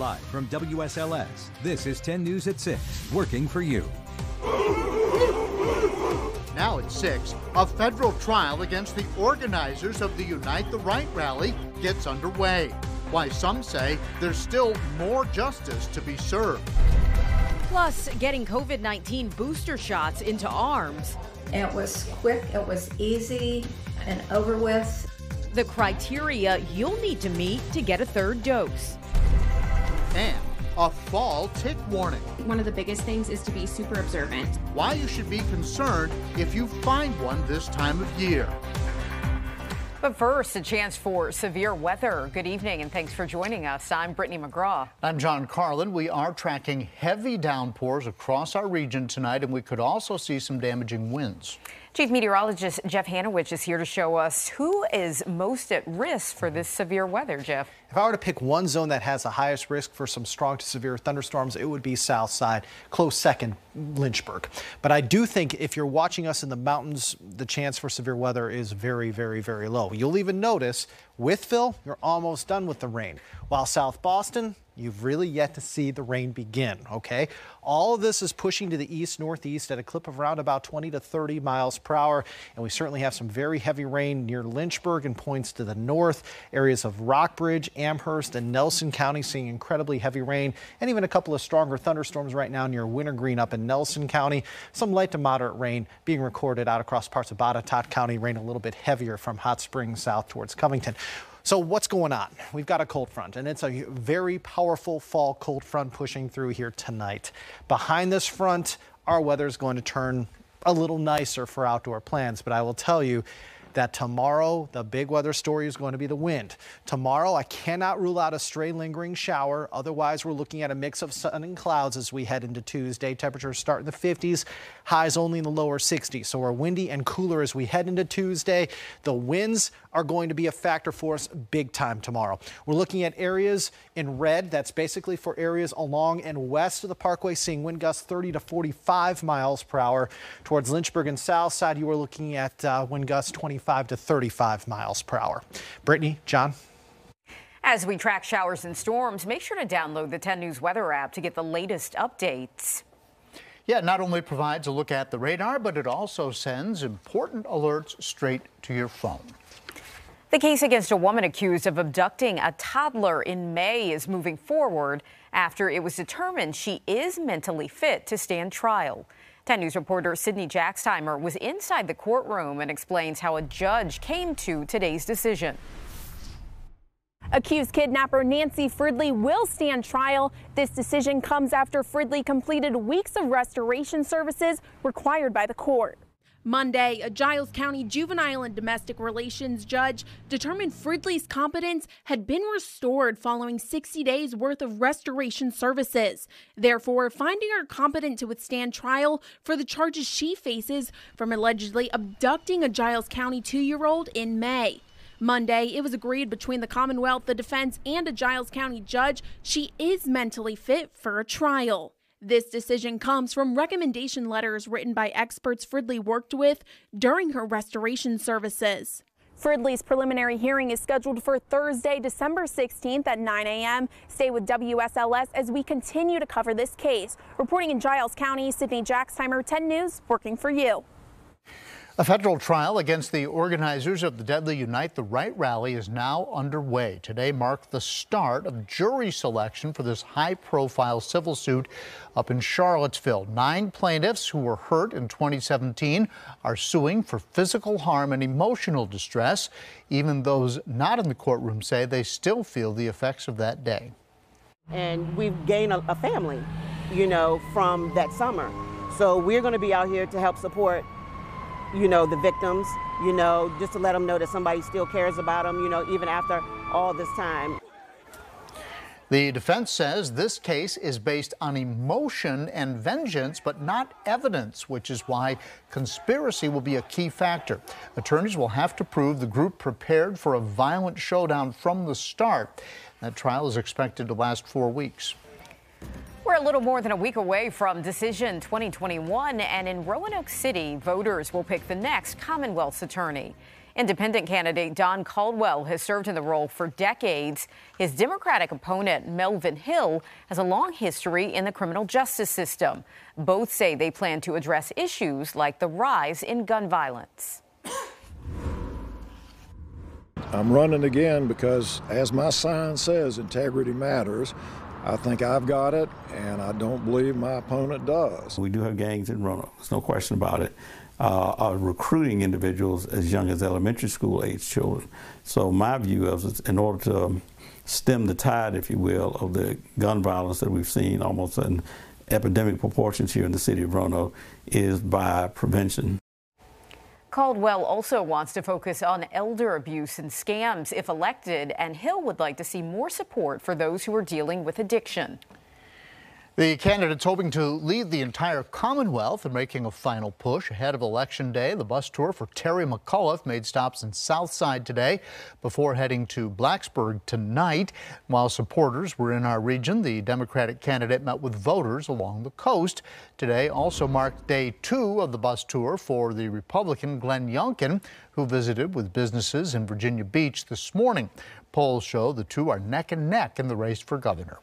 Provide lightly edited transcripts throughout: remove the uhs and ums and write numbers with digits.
Live from WSLS, this is 10 News at 6, working for you. Now at 6, a federal trial against the organizers of the Unite the Right rally gets underway. Why some say there's still more justice to be served. Plus, getting COVID-19 booster shots into arms. It was quick, it was easy, and over with. The criteria you'll need to meet to get a third dose. And a fall tick warning. One of the biggest things is to be super observant. Why you should be concerned if you find one this time of year. But first, a chance for severe weather. Good evening and thanks for joining us. I'm Brittany McGraw. I'm John Carlin. We are tracking heavy downpours across our region tonight, and we could also see some damaging winds. Chief Meteorologist Jeff Hanowich is here to show us who is most at risk for this severe weather, Jeff. If I were to pick one zone that has the highest risk for some strong to severe thunderstorms, it would be south side, close second, Lynchburg. But I do think if you're watching us in the mountains, the chance for severe weather is very, very, very low.'You'll even notice Wytheville, you're almost done with the rain, while South Boston, you've really yet to see the rain begin, okay? All of this is pushing to the east-northeast at a clip of around about 20 to 30 miles per hour, and we certainly have some very heavy rain near Lynchburg and points to the north. Areas of Rockbridge, Amherst, and Nelson County seeing incredibly heavy rain, and even a couple of stronger thunderstorms right now near Wintergreen up in Nelson County. Some light to moderate rain being recorded out across parts of Botetourt County. Rain a little bit heavier from Hot Springs south towards Covington. So what's going on? We've got a cold front, and it's a very powerful fall cold front pushing through here tonight. Behind this front, our weather is going to turn a little nicer for outdoor plans, but I will tell you that tomorrow, the big weather story is going to be the wind. Tomorrow, I cannot rule out a stray lingering shower. Otherwise, we're looking at a mix of sun and clouds as we head into Tuesday. Temperatures start in the 50s, highs only in the lower 60s. So we're windy and cooler as we head into Tuesday. The winds are going to be a factor for us big time tomorrow. We're looking at areas in red. That's basically for areas along and west of the Parkway, seeing wind gusts 30 to 45 miles per hour. Towards Lynchburg and south side, you are looking at wind gusts 25 to 35 miles per hour. Brittany, John. As we track showers and storms, make sure to download the 10 News weather app to get the latest updates. Yeah, it not only provides a look at the radar, but it also sends important alerts straight to your phone. The case against a woman accused of abducting a toddler in May is moving forward after it was determined she is mentally fit to stand trial. 10 News reporter Sydney Jackstimer was inside the courtroom and explains how a judge came to today's decision. Accused kidnapper Nancy Fridley will stand trial. This decision comes after Fridley completed weeks of restoration services required by the court. Monday, a Giles County juvenile and domestic relations judge determined Fridley's competence had been restored following 60 days worth of restoration services, therefore finding her competent to withstand trial for the charges she faces from allegedly abducting a Giles County 2-year-old in May. Monday, it was agreed between the Commonwealth, the defense, and a Giles County judge she is mentally fit for a trial. This decision comes from recommendation letters written by experts Fridley worked with during her restoration services. Fridley's preliminary hearing is scheduled for Thursday, December 16th at 9 a.m. Stay with WSLS as we continue to cover this case. Reporting in Giles County, Sydney Jackstimer, 10 News, working for you. A federal trial against the organizers of the deadly Unite the Right rally is now underway. Today marked the start of jury selection for this high-profile civil suit up in Charlottesville. 9 plaintiffs who were hurt in 2017 are suing for physical harm and emotional distress. Even those not in the courtroom say they still feel the effects of that day. And we've gained a family, from that summer. So we're going to be out here to help support the victims, just to let them know that somebody still cares about them, even after all this time. The defense says this case is based on emotion and vengeance, but not evidence, which is why conspiracy will be a key factor. Attorneys will have to prove the group prepared for a violent showdown from the start. That trial is expected to last 4 weeks. We're a little more than a week away from Decision 2021, and in Roanoke City, voters will pick the next Commonwealth's attorney. Independent candidate Don Caldwell has served in the role for decades. His Democratic opponent, Melvin Hill, has a long history in the criminal justice system. Both say they plan to address issues like the rise in gun violence. I'm running again because, as my sign says, integrity matters. I think I've got it, and I don't believe my opponent does. We do have gangs in Roanoke. There's no question about it. Are recruiting individuals as young as elementary school age children. So my view is, in order to stem the tide, if you will, of the gun violence that we've seen almost in epidemic proportions here in the city of Roanoke, is by prevention. Caldwell also wants to focus on elder abuse and scams if elected, and Hill would like to see more support for those who are dealing with addiction. The candidate's hoping to lead the entire Commonwealth in making a final push ahead of Election Day. The bus tour for Terry McAuliffe made stops in Southside today before heading to Blacksburg tonight. While supporters were in our region, the Democratic candidate met with voters along the coast. Today also marked day 2 of the bus tour for the Republican Glenn Youngkin, who visited with businesses in Virginia Beach this morning. Polls show the two are neck and neck in the race for governor.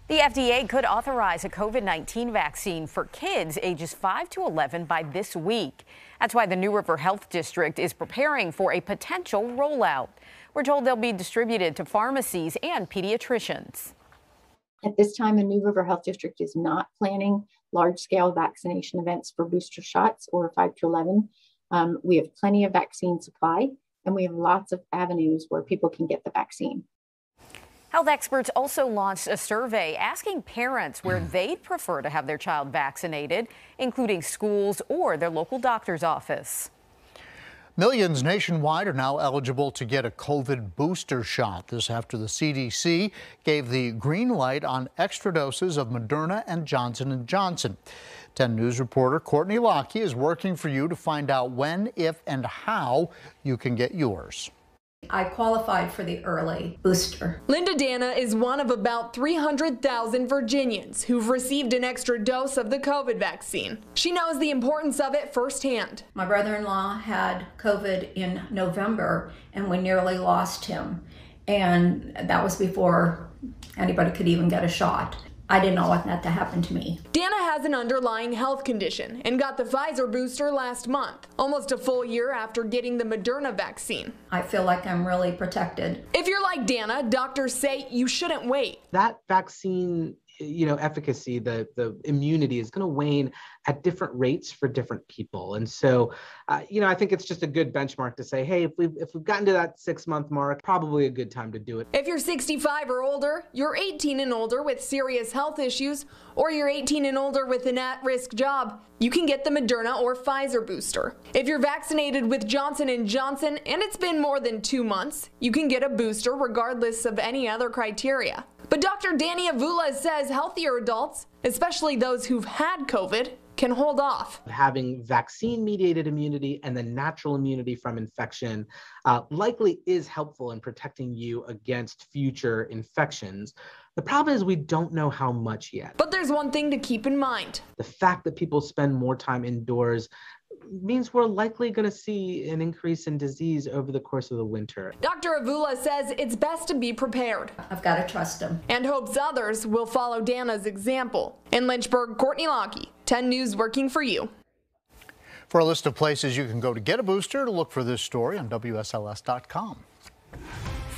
The FDA could authorize a COVID-19 vaccine for kids ages 5 to 11 by this week. That's why the New River Health District is preparing for a potential rollout. We're told they'll be distributed to pharmacies and pediatricians. At this time, the New River Health District is not planning large-scale vaccination events for booster shots or 5 to 11. We have plenty of vaccine supply, and we have lots of avenues where people can get the vaccine. Health experts also launched a survey asking parents where they'd prefer to have their child vaccinated, including schools or their local doctor's office. Millions nationwide are now eligible to get a COVID booster shot. This after the CDC gave the green light on extra doses of Moderna and Johnson & Johnson. 10 News reporter Courtney Lockie is working for you to find out when, if, and how you can get yours. I qualified for the early booster. Linda Dana is one of about 300,000 Virginians who've received an extra dose of the COVID vaccine. She knows the importance of it firsthand. My brother-in-law had COVID in November, and we nearly lost him. And that was before anybody could even get a shot. I didn't want that to happen to me. Dana has an underlying health condition and got the Pfizer booster last month, almost a full year after getting the Moderna vaccine. I feel like I'm really protected. If you're like Dana, doctors say you shouldn't wait. That vaccine, efficacy, the immunity is going to wane at different rates for different people. And so, I think it's just a good benchmark to say, hey, if we've gotten to that 6-month mark, probably a good time to do it. If you're 65 or older, you're 18 and older with serious health issues, or you're 18 and older with an at-risk job, you can get the Moderna or Pfizer booster. If you're vaccinated with Johnson & Johnson and it's been more than 2 months, you can get a booster regardless of any other criteria. But Dr. Danny Avula says healthier adults, especially those who've had COVID, can hold off. Having vaccine-mediated immunity and the natural immunity from infection likely is helpful in protecting you against future infections. The problem is we don't know how much yet. But there's one thing to keep in mind. The fact that people spend more time indoors means we're likely going to see an increase in disease over the course of the winter. Dr. Avula says it's best to be prepared. I've got to trust him. And hopes others will follow Dana's example. In Lynchburg, Courtney Lockie, 10 News working for you. For a list of places you can go to get a booster, look for this story on WSLS.com.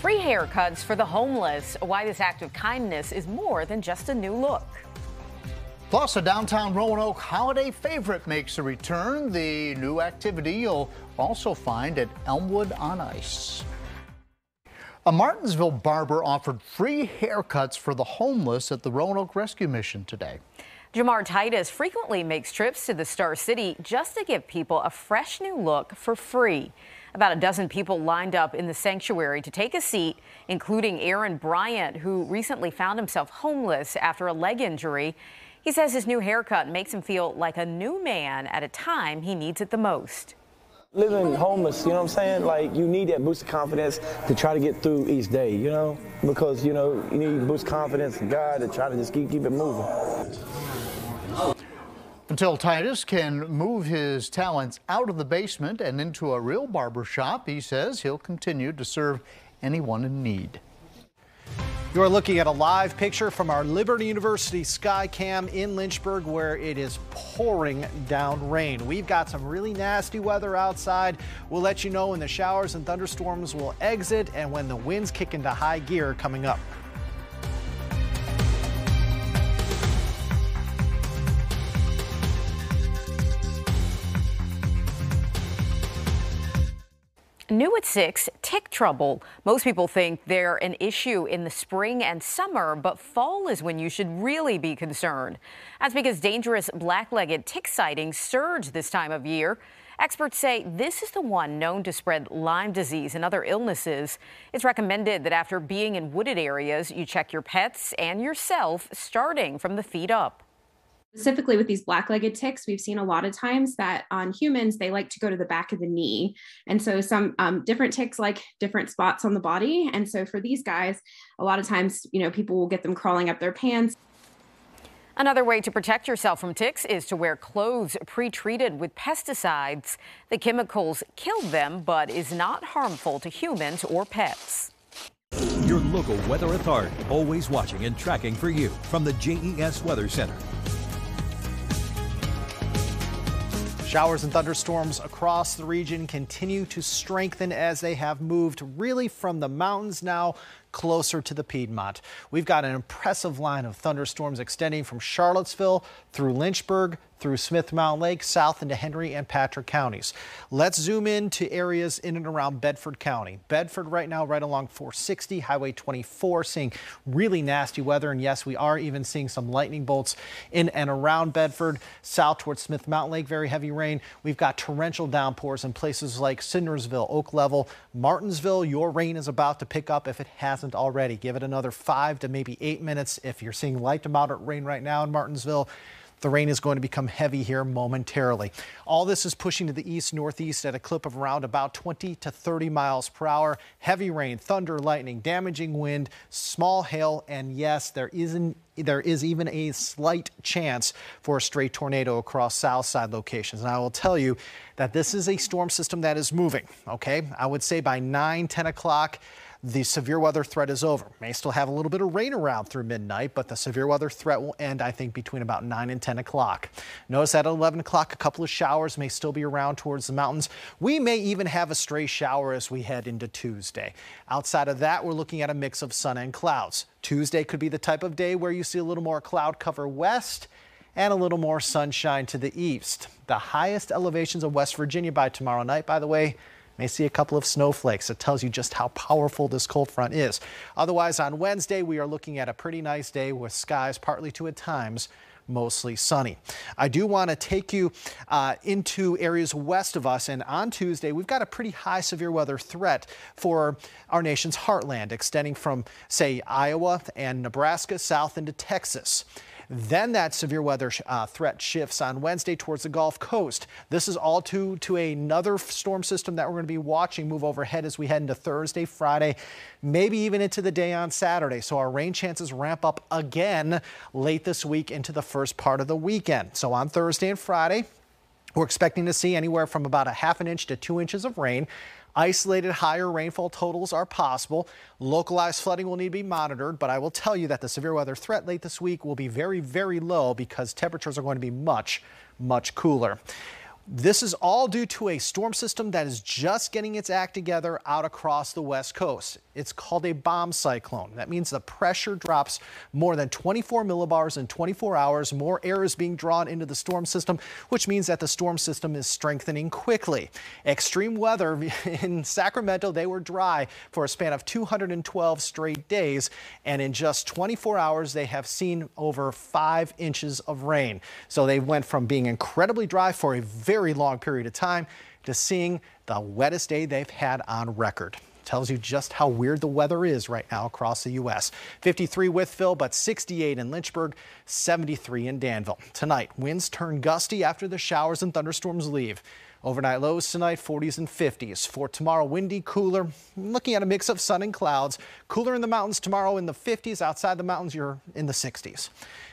Free haircuts for the homeless. Why this act of kindness is more than just a new look. Plus, a downtown Roanoke holiday favorite makes a return. The new activity you'll also find at Elmwood on Ice. A Martinsville barber offered free haircuts for the homeless at the Roanoke Rescue Mission today. Jamar Titus frequently makes trips to the Star City just to give people a fresh new look for free. About a dozen people lined up in the sanctuary to take a seat, including Aaron Bryant, who recently found himself homeless after a leg injury. He says his new haircut makes him feel like a new man at a time he needs it the most. Living homeless, you know what I'm saying? Like, you need that boost of confidence to try to get through each day, because, you need boost confidence in God to try to just keep it moving. Until Titus can move his talents out of the basement and into a real barber shop, he says he'll continue to serve anyone in need. You are looking at a live picture from our Liberty University sky cam in Lynchburg, where it is pouring down rain. We've got some really nasty weather outside. We'll let you know when the showers and thunderstorms will exit and when the winds kick into high gear coming up. New at 6, tick trouble. Most people think they're an issue in the spring and summer, but fall is when you should really be concerned. That's because dangerous black-legged tick sightings surge this time of year. Experts say this is the one known to spread Lyme disease and other illnesses. It's recommended that after being in wooded areas, you check your pets and yourself, starting from the feet up. Specifically with these black-legged ticks, we've seen a lot of times that on humans, they like to go to the back of the knee. And so some different ticks like different spots on the body. And so for these guys, a lot of times, people will get them crawling up their pants. Another way to protect yourself from ticks is to wear clothes pre-treated with pesticides. The chemicals kill them, but is not harmful to humans or pets. Your local weather authority, always watching and tracking for you from the JES Weather Center. Showers and thunderstorms across the region continue to strengthen as they have moved really from the mountains now closer to the Piedmont. We've got an impressive line of thunderstorms extending from Charlottesville through Lynchburg, through Smith Mountain Lake, south into Henry and Patrick counties. Let's zoom in to areas in and around Bedford County. Bedford right now right along 460, Highway 24, seeing really nasty weather. And yes, we are even seeing some lightning bolts in and around Bedford. South towards Smith Mountain Lake, very heavy rain. We've got torrential downpours in places like Cindersville, Oak Level, Martinsville. Your rain is about to pick up if it hasn't already. Give it another 5 to maybe 8 minutes. If you're seeing light to moderate rain right now in Martinsville, the rain is going to become heavy here momentarily. All this is pushing to the east-northeast at a clip of around about 20 to 30 miles per hour. Heavy rain, thunder, lightning, damaging wind, small hail, and yes, there is even a slight chance for a stray tornado across south side locations. And I will tell you that this is a storm system that is moving, okay? I would say by 9, 10 o'clock, the severe weather threat is over. May still have a little bit of rain around through midnight, but the severe weather threat will end, I think, between about 9 and 10 o'clock. Notice at 11 o'clock, a couple of showers may still be around towards the mountains. We may even have a stray shower as we head into Tuesday. Outside of that, we're looking at a mix of sun and clouds. Tuesday could be the type of day where you see a little more cloud cover west and a little more sunshine to the east. The highest elevations of West Virginia by tomorrow night, by the way, may see a couple of snowflakes. It tells you just how powerful this cold front is. Otherwise, on Wednesday, we are looking at a pretty nice day with skies partly to at times mostly sunny. I do want to take you into areas west of us, and on Tuesday we've got a pretty high severe weather threat for our nation's heartland, extending from, say, Iowa and Nebraska south into Texas. Then that severe weather threat shifts on Wednesday towards the Gulf Coast. This is all to another storm system that we're going to be watching move overhead as we head into Thursday, Friday, maybe even into the day on Saturday. So our rain chances ramp up again late this week into the first part of the weekend. So on Thursday and Friday, we're expecting to see anywhere from about a ½ inch to 2 inches of rain. Isolated higher rainfall totals are possible. Localized flooding will need to be monitored, but I will tell you that the severe weather threat late this week will be very, very low because temperatures are going to be much, much cooler. This is all due to a storm system that is just getting its act together out across the west coast. It's called a bomb cyclone. That means the pressure drops more than 24 millibars in 24 hours. More air is being drawn into the storm system, which means that the storm system is strengthening quickly. Extreme weather in Sacramento, they were dry for a span of 212 straight days, and in just 24 hours, they have seen over 5 inches of rain. So they went from being incredibly dry for a very long period of time to seeing the wettest day they've had on record. Tells you just how weird the weather is right now across the U.S. 53 Wytheville, but 68 in Lynchburg, 73 in Danville. Tonight, winds turn gusty after the showers and thunderstorms leave. Overnight lows tonight, 40s and 50s. For tomorrow, windy, cooler, looking at a mix of sun and clouds. Cooler in the mountains tomorrow in the 50s. Outside the mountains, you're in the 60s.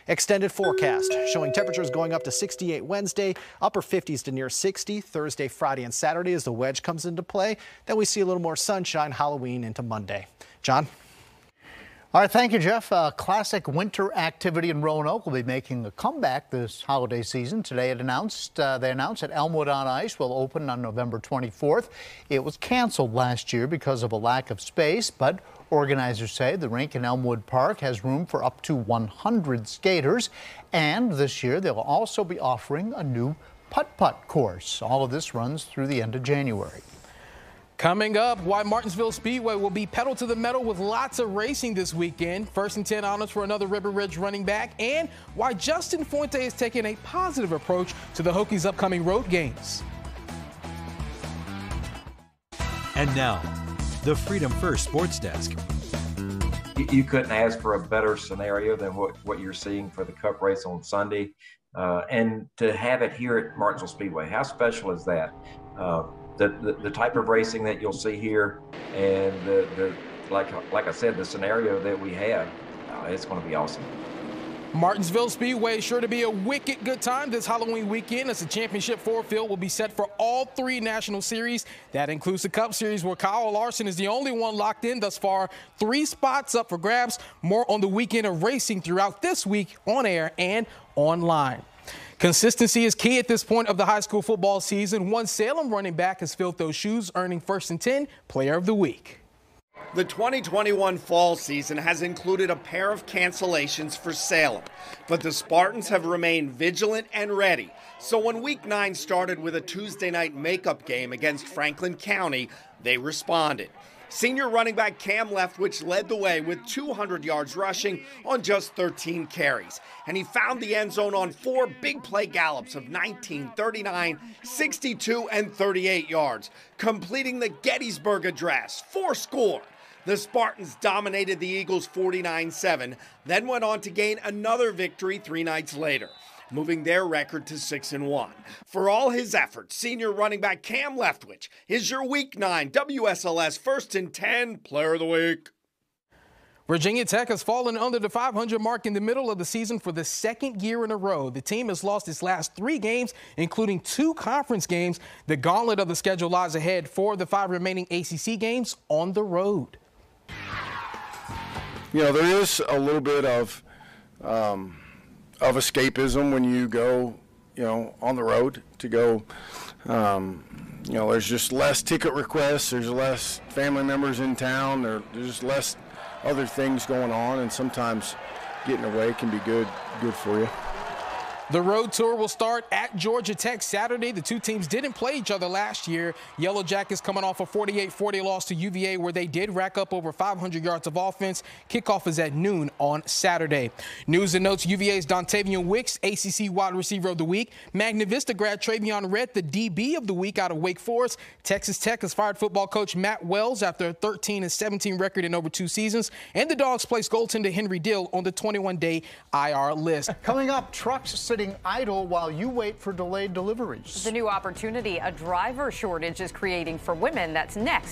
Extended forecast showing temperatures going up to 68 Wednesday, upper 50s to near 60 Thursday, Friday, and Saturday as the wedge comes into play. Then we see a little more sunshine Halloween into Monday. John? All right, thank you, Jeff. Classic winter activity in Roanoke will be making a comeback this holiday season. Today they announced that Elmwood on Ice will open on November 24th. It was canceled last year because of a lack of space, but organizers say the rink in Elmwood Park has room for up to 100 skaters. And this year they'll also be offering a new putt-putt course. All of this runs through the end of January. Coming up, why Martinsville Speedway will be pedal to the metal with lots of racing this weekend. First and 10 honors for another River Ridge running back, and why Justin Fuente is taking a positive approach to the Hokies' upcoming road games. And now, the Freedom First Sports Desk. You couldn't ask for a better scenario than what you're seeing for the Cup race on Sunday. And to have it here at Martinsville Speedway, how special is that? The type of racing that you'll see here, and like I said, the scenario that we have, it's going to be awesome. Martinsville Speedway is sure to be a wicked good time this Halloween weekend, as the Championship 4 field will be set for all 3 national series. That includes the Cup Series, where Kyle Larson is the only one locked in thus far. 3 spots up for grabs. More on the weekend of racing throughout this week on air and online. Consistency is key at this point of the high school football season. One Salem running back has filled those shoes, earning First and 10 Player of the Week. The 2021 fall season has included a pair of cancellations for Salem, but the Spartans have remained vigilant and ready. So when Week 9 started with a Tuesday night makeup game against Franklin County, they responded. Senior running back Cam Leftwich led the way with 200 yards rushing on just 13 carries. And he found the end zone on 4 big play gallops of 19, 39, 62, and 38 yards, completing the Gettysburg Address, 4 score. The Spartans dominated the Eagles 49-7, then went on to gain another victory 3 nights later, moving their record to 6-1. For all his efforts, senior running back Cam Leftwich is your Week 9 WSLS First and 10 Player of the Week. Virginia Tech has fallen under the 500 mark in the middle of the season for the second year in a row. The team has lost its last 3 games, including 2 conference games. The gauntlet of the schedule lies ahead for the 5 remaining ACC games on the road. You know, there is a little bit of escapism when you go, on the road to go. There's just less ticket requests. There's less family members in town. There's just less other things going on, and sometimes getting away can be good for you. The road tour will start at Georgia Tech Saturday. The 2 teams didn't play each other last year. Yellow Jackets coming off a 48-40 loss to UVA, where they did rack up over 500 yards of offense. Kickoff is at noon on Saturday. News and notes: UVA's Dontavian Wicks, ACC Wide Receiver of the Week. Magna Vista grad Travion Redd, the DB of the Week out of Wake Forest. Texas Tech has fired football coach Matt Wells after a 13-17 record in over 2 seasons. And the Dogs placed goaltender Henry Dill on the 21-day IR list. Coming up, trucks sitting idle while you wait for delayed deliveries. The new opportunity a driver shortage is creating for women. That's next.